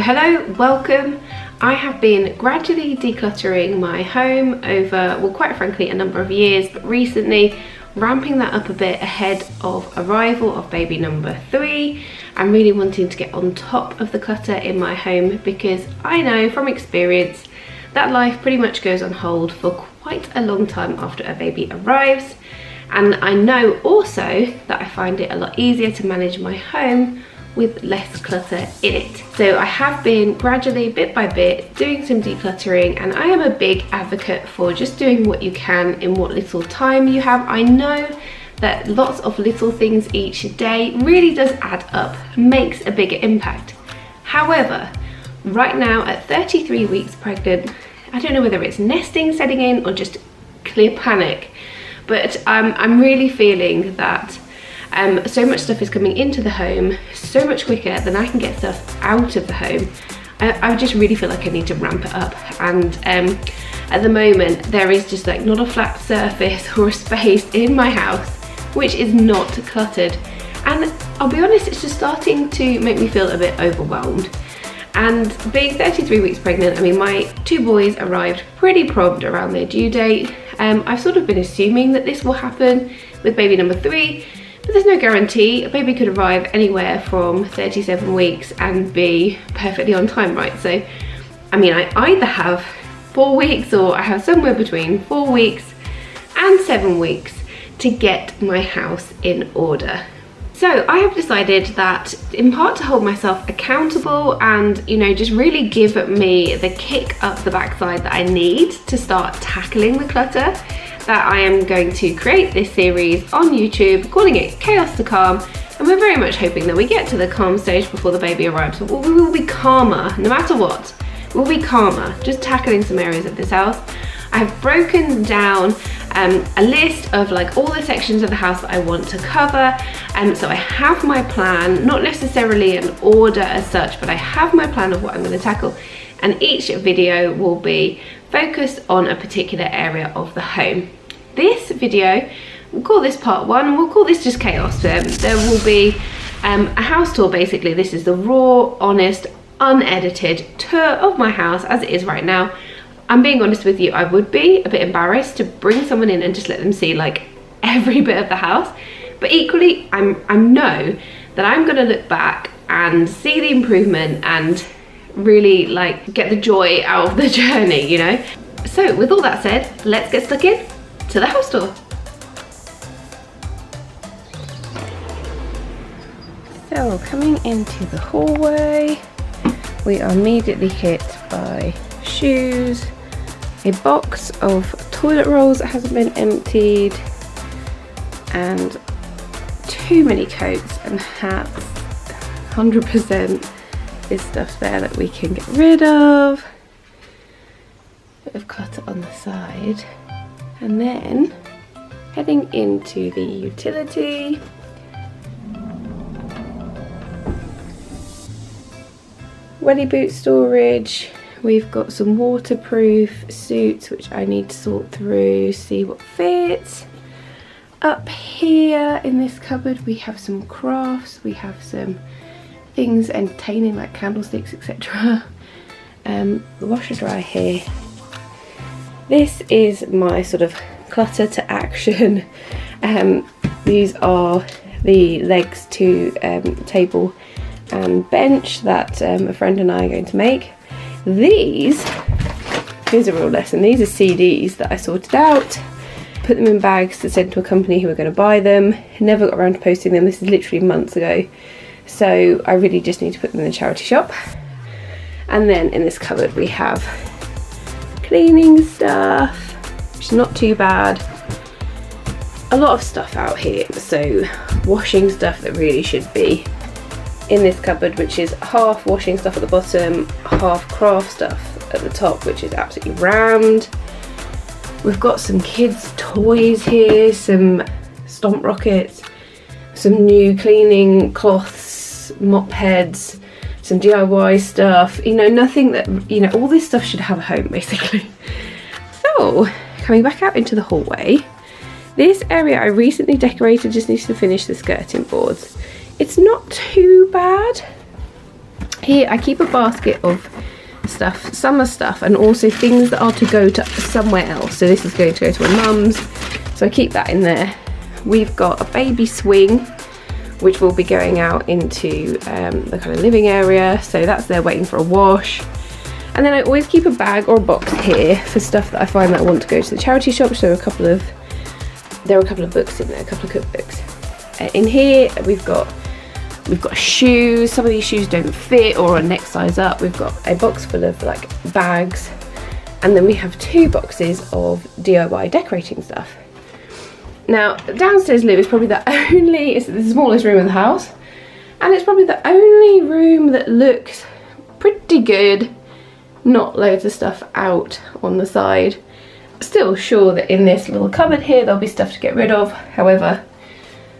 So hello, welcome. I have been gradually decluttering my home over, well, quite frankly, a number of years, but recently ramping that up a bit ahead of arrival of baby number 3. I'm really wanting to get on top of the clutter in my home because I know from experience that life pretty much goes on hold for quite a long time after a baby arrives. And I know also that I find it a lot easier to manage my home with less clutter in it. So I have been gradually, bit by bit, doing some decluttering, and I am a big advocate for just doing what you can in what little time you have. I know that lots of little things each day really does add up, makes a bigger impact. However, right now at 33 weeks pregnant, I don't know whether it's nesting setting in or just clear panic, but I'm really feeling that so much stuff is coming into the home so much quicker than I can get stuff out of the home. I just really feel like I need to ramp it up, and at the moment there is just like not a flat surface or a space in my house which is not cluttered, and I'll be honest, it's just starting to make me feel a bit overwhelmed. And being 33 weeks pregnant, I mean, my 2 boys arrived pretty prompt around their due date. I've sort of been assuming that this will happen with baby number 3, but there's no guarantee. A baby could arrive anywhere from 37 weeks and be perfectly on time, right? So, I mean, I either have 4 weeks or I have somewhere between 4 weeks and 7 weeks to get my house in order. So I have decided that, in part to hold myself accountable and, you know, just really give me the kick up the backside that I need to start tackling the clutter, that I am going to create this series on YouTube, calling it Chaostocalm, and we're very much hoping that we get to the calm stage before the baby arrives. We will be calmer, no matter what. We'll be calmer, just tackling some areas of this house. I have broken down a list of like all the sections of the house that I want to cover, so I have my plan, not necessarily an order as such, but I have my plan of what I'm going to tackle, and each video will be focused on a particular area of the home. This video, we'll call this part 1, we'll call this just chaos. There will be a house tour basically. This is the raw, honest, unedited tour of my house as it is right now. I'm being honest with you, I would be a bit embarrassed to bring someone in and just let them see like every bit of the house, but equally I know that I'm gonna look back and see the improvement and really like get the joy out of the journey, you know? So with all that said, let's get stuck in to the house tour. So coming into the hallway, we are immediately hit by shoes, a box of toilet rolls that hasn't been emptied, and too many coats and hats. 100% is stuff there that we can get rid of. Bit of clutter on the side, and then heading into the utility. Welly boot storage. We've got some waterproof suits which I need to sort through, see what fits. Up here in this cupboard we have some crafts, we have some things entertaining like candlesticks, etc. The washer dryer here. This is my sort of clutter to action. These are the legs to table and bench that a friend and I are going to make. These, here's a real lesson, these are CDs that I sorted out, put them in bags to send to a company who were going to buy them, never got around to posting them. This is literally months ago, so I really just need to put them in the charity shop. And then in this cupboard we have cleaning stuff, which is not too bad. A lot of stuff out here, so washing stuff that really should be in this cupboard, which is half washing stuff at the bottom, half craft stuff at the top, which is absolutely rammed. We've got some kids' toys here, some stomp rockets, some new cleaning cloths, mop heads, some DIY stuff, you know, nothing that, you know, all this stuff should have a home basically. So coming back out into the hallway, this area I recently decorated, just needs to finish the skirting boards. It's not too bad. Here I keep a basket of stuff, summer stuff, and also things that are to go to somewhere else. So this is going to go to my mum's, so I keep that in there. We've got a baby swing, which will be going out into the kind of living area, so that's there waiting for a wash. And then I always keep a bag or a box here for stuff that I find that I want to go to the charity shop. So there are a couple of books in there, a couple of cookbooks. In here we've got shoes. Some of these shoes don't fit or are next size up. We've got a box full of like bags, and then we have 2 boxes of DIY decorating stuff. Now, downstairs loo is probably it's the smallest room in the house, and it's probably the only room that looks pretty good. Not loads of stuff out on the side. Still sure that in this little cupboard here there'll be stuff to get rid of. However,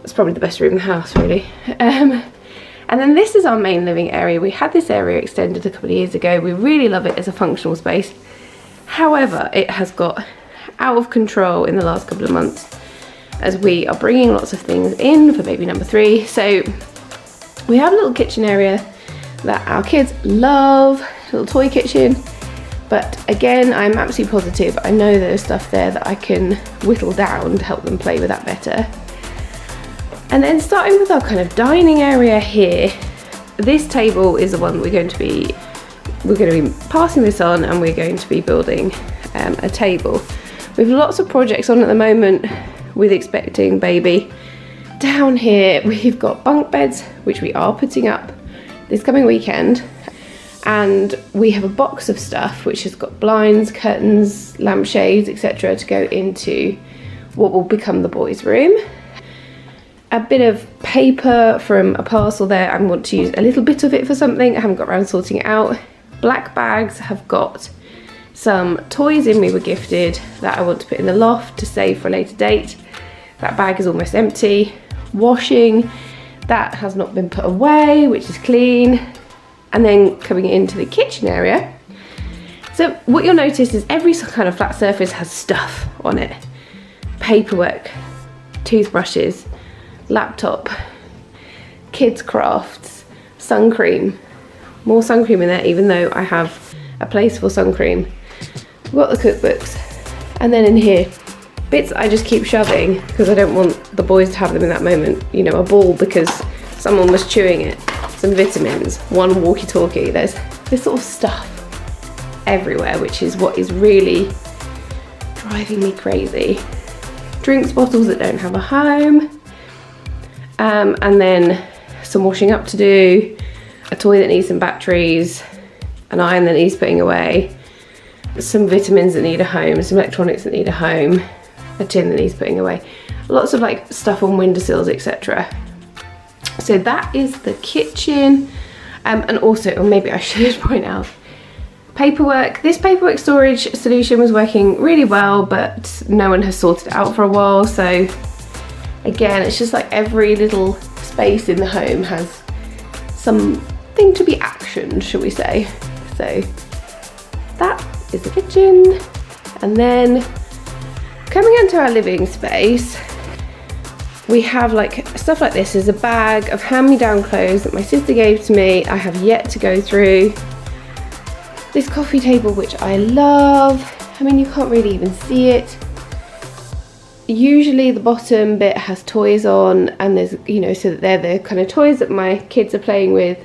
it's probably the best room in the house, really. And then this is our main living area. We had this area extended a couple of years ago. We really love it as a functional space. However, it has got out of control in the last couple of months as we are bringing lots of things in for baby number 3. So we have a little kitchen area that our kids love, little toy kitchen. But again, I'm absolutely positive I know there's stuff there that I can whittle down to help them play with that better. And then starting with our kind of dining area here, this table is the one we're going to be passing this on, and we're going to be building a table. We have lots of projects on at the moment with expecting baby. Down here we've got bunk beds, which we are putting up this coming weekend. And we have a box of stuff which has got blinds, curtains, lampshades, etc. to go into what will become the boys' room. A bit of paper from a parcel there. I want to use a little bit of it for something. I haven't got around sorting it out. Black bags have got some toys in we were gifted that I want to put in the loft to save for a later date. That bag is almost empty. Washing, that has not been put away, which is clean. And then coming into the kitchen area. So what you'll notice is every kind of flat surface has stuff on it. Paperwork, toothbrushes, laptop, kids crafts, sun cream. More sun cream in there, even though I have a place for sun cream. We've got the cookbooks. And then in here, bits I just keep shoving because I don't want the boys to have them in that moment. You know, a ball because someone was chewing it. Some vitamins, one walkie-talkie. There's this sort of stuff everywhere, which is what is really driving me crazy. Drinks bottles that don't have a home, and then some washing up to do, a toy that needs some batteries, an iron that needs putting away, some vitamins that need a home, some electronics that need a home, a tin that needs putting away, lots of like stuff on windowsills, etc. So that is the kitchen. And also, or maybe I should point out, paperwork. This paperwork storage solution was working really well, but no one has sorted it out for a while. So again, it's just like every little space in the home has something to be actioned, shall we say. So that is the kitchen. And then coming into our living space, we have like stuff like this. Is a bag of hand-me-down clothes that my sister gave to me. I have yet to go through. This coffee table, which I love. I mean, you can't really even see it. Usually the bottom bit has toys on, and there's, you know, so that they're the kind of toys that my kids are playing with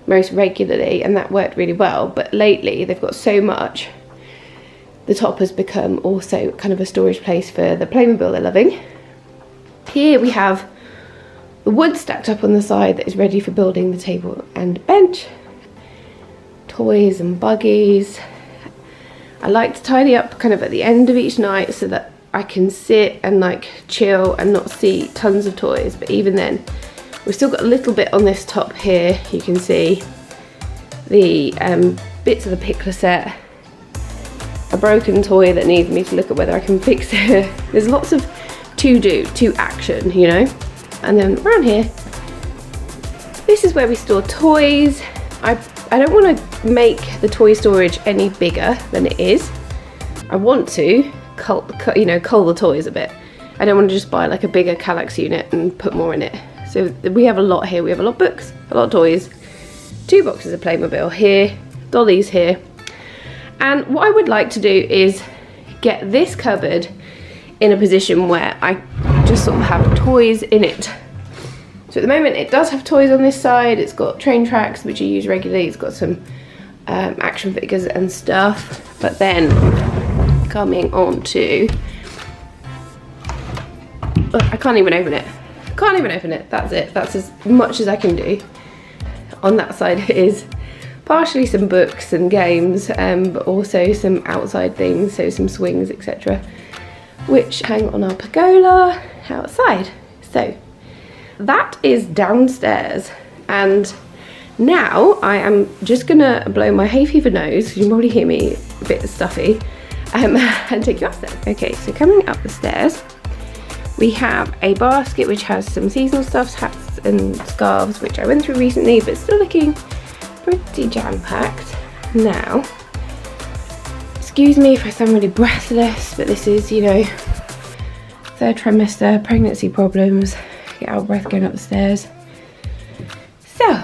most regularly, and that worked really well. But lately they've got so much, the top has become also kind of a storage place for the Playmobil they're loving. Here we have the wood stacked up on the side that is ready for building the table and bench. Toys and buggies. I like to tidy up kind of at the end of each night so that I can sit and like chill and not see tons of toys. But even then, we've still got a little bit on this top here. You can see the bits of the pickler set, a broken toy that needs me to look at whether I can fix it. There's lots of to action, you know. And then around here, this is where we store toys. I don't want to make the toy storage any bigger than it is. I want to cull the toys a bit. I don't want to just buy like a bigger Kallax unit and put more in it. So we have a lot here. We have a lot of books, a lot of toys, 2 boxes of Playmobil here, dollies here. And what I would like to do is get this cupboard in a position where I just sort of have toys in it. So at the moment it does have toys on this side. It's got train tracks, which I use regularly. It's got some action figures and stuff. But then coming on to, I can't even open it. Can't even open it. That's it. That's as much as I can do. On that side is partially some books and games, but also some outside things, so some swings, etc., which hang on our pergola outside. So that is downstairs, and now I am just gonna blow my hay fever nose, you can probably hear me a bit stuffy, and take you upstairs. Okay, so coming up the stairs, we have a basket which has some seasonal stuff, hats and scarves, which I went through recently, but still looking pretty jam-packed. Now, excuse me if I sound really breathless, but this is, you know, 3rd trimester, pregnancy problems, get out of breath going up the stairs. So,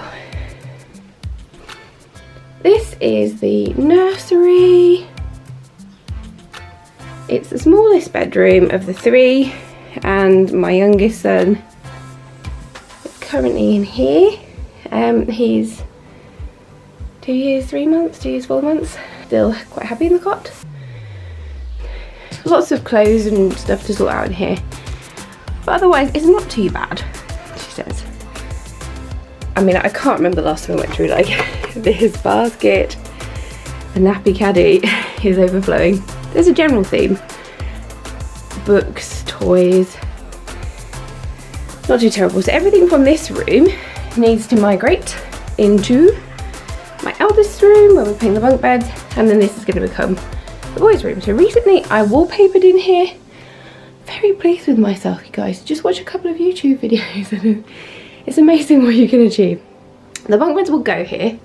this is the nursery. It's the smallest bedroom of the 3, and my youngest son is currently in here. He's 2 years, 3 months, 2 years, 4 months. Still quite happy in the cot. Lots of clothes and stuff to sort out in here. But otherwise, it's not too bad, she says. I mean, I can't remember the last time I went through like this basket. The nappy caddy is overflowing. There's a general theme. Books, toys. Not too terrible. So everything from this room needs to migrate into my eldest room where we're putting the bunk beds, and then this is going to become the boys' room. So recently I wallpapered in here. Very pleased with myself, you guys. Just watch a couple of YouTube videos and it's amazing what you can achieve. The bunk beds will go here.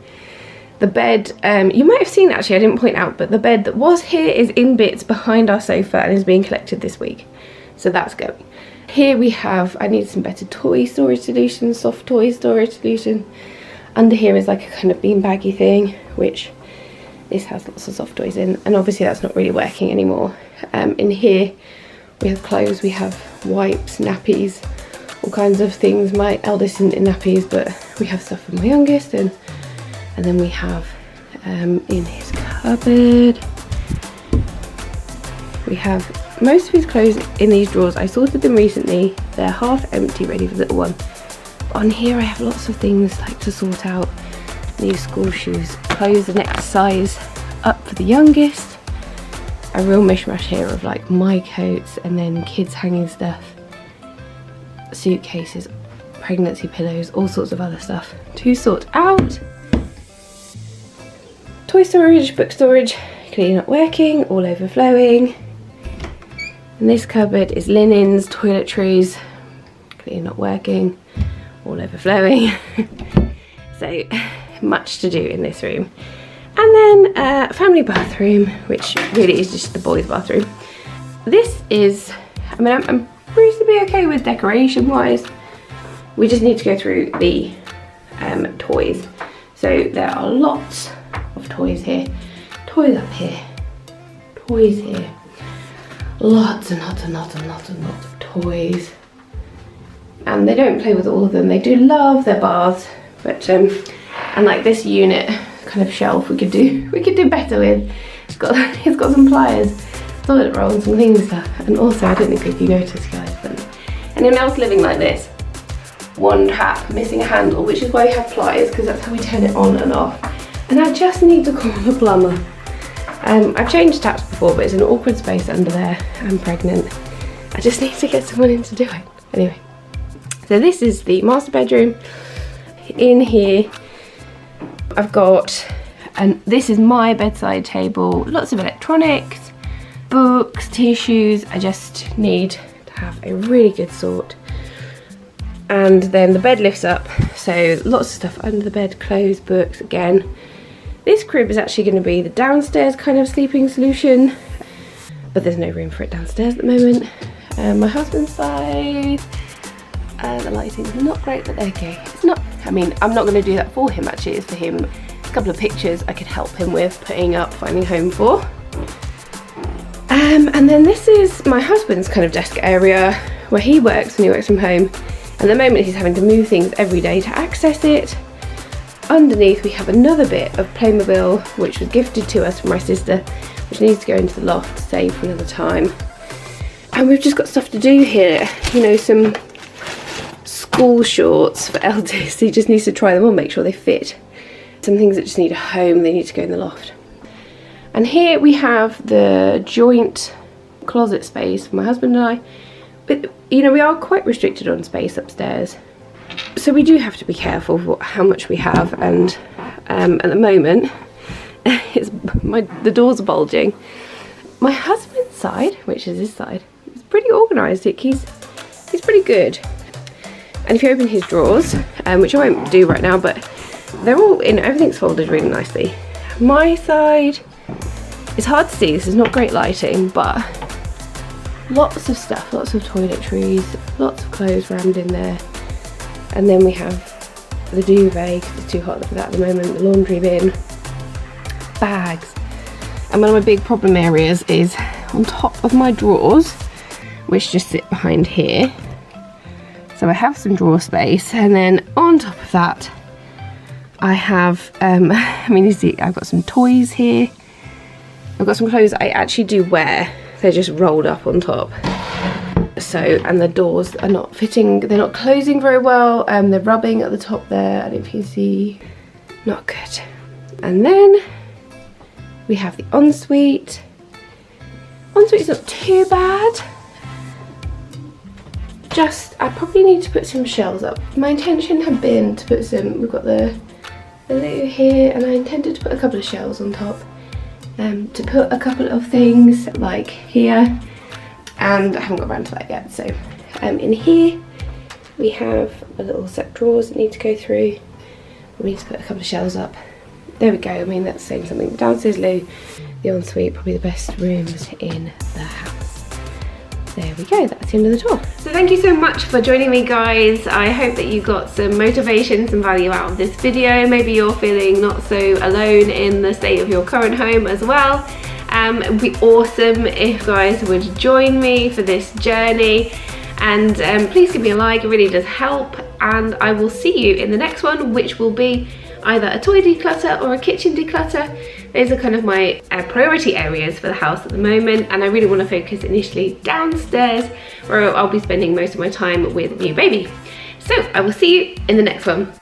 The bed, you might have seen actually, I didn't point out, but the bed that was here is in bits behind our sofa and is being collected this week. So that's going. Here we have, I need some better toy storage solutions, soft toy storage solution. Under here is like a kind of beanbaggy thing, which this has lots of soft toys in, and obviously that's not really working anymore. In here we have clothes, we have wipes, nappies, all kinds of things. My eldest isn't in nappies, but we have stuff for my youngest, and then we have in his cupboard, we have most of his clothes in these drawers. I sorted them recently, they're half empty, ready for the little one. On here I have lots of things like to sort out. New school shoes, clothes the next size up for the youngest. A real mishmash here of like my coats and then kids hanging stuff, suitcases, pregnancy pillows, all sorts of other stuff to sort out. Toy storage, book storage, clearly not working, all overflowing. And this cupboard is linens, toiletries, clearly not working, all overflowing. So much to do in this room. And then family bathroom, which really is just the boys' bathroom. This is, I mean, I'm reasonably okay with decoration wise. We just need to go through the toys. So there are lots of toys here. Toys up here. Toys here. Lots and lots and lots and lots and lots of toys. And they don't play with all of them. They do love their baths, but and like this unit kind of shelf we could do better with. It's got some pliers, toilet roll and some cleaning stuff. And also, I don't think if you noticed, guys, but anyone else living like this? One tap missing a handle, which is why we have pliers, because that's how we turn it on and off. And I just need to call the plumber. I've changed taps before, but it's an awkward space under there. I'm pregnant. I just need to get someone in to do it. Anyway, so this is the master bedroom. In here, I've got, and this is my bedside table, lots of electronics, books, tissues. I just need to have a really good sort. And then the bed lifts up, so lots of stuff under the bed, clothes, books again. This crib is actually going to be the downstairs kind of sleeping solution, but there's no room for it downstairs at the moment. My husband's side, the lighting's not great, but okay. It's not I mean, I'm not going to do that for him actually, it's for him. A couple of pictures I could help him with putting up, finding a home for. And then this is my husband's kind of desk area where he works when he works from home. And at the moment he's having to move things every day to access it. Underneath we have another bit of Playmobil which was gifted to us from my sister, which needs to go into the loft to save for another time. And we've just got stuff to do here, you know, some school shorts for eldest. He just needs to try them on, make sure they fit. Some things that just need a home, they need to go in the loft. And here we have the joint closet space for my husband and I. But, you know, we are quite restricted on space upstairs. So we do have to be careful for how much we have. And at the moment, the doors are bulging. My husband's side, which is his side, is pretty organised. He's pretty good. And if you open his drawers, which I won't do right now, but they're all in, everything's folded really nicely. My side, it's hard to see, this is not great lighting, but lots of stuff, lots of toiletries, lots of clothes rammed in there. And then we have the duvet, because it's too hot for that at the moment, the laundry bin, bags. And one of my big problem areas is on top of my drawers, which just sit behind here. So I have some drawer space, and then on top of that, I have, I mean, you see, I've got some toys here. I've got some clothes I actually do wear. They're just rolled up on top. So, and the doors are not fitting, they're not closing very well. They're rubbing at the top there. I don't know if you can see, not good. And then we have the ensuite. Ensuite's not too bad. I probably need to put some shelves up. My intention had been to put some, we've got the loo here, and I intended to put a couple of shelves on top. To put a couple of things like here, and I haven't got around to that yet. So in here we have a little set of drawers that need to go through. We need to put a couple of shelves up. There we go. I mean, that's saying something. Downstairs loo, the ensuite, probably the best rooms in the house. There we go, that's the end of the tour. So thank you so much for joining me, guys. I hope that you got some motivation, some value out of this video. Maybe you're feeling not so alone in the state of your current home as well. It would be awesome if you guys would join me for this journey. And please give me a like, it really does help. And I will see you in the next one, which will be either a toy declutter or a kitchen declutter. Those are kind of my priority areas for the house at the moment, and I really want to focus initially downstairs, where I'll be spending most of my time with new baby. So I will see you in the next one.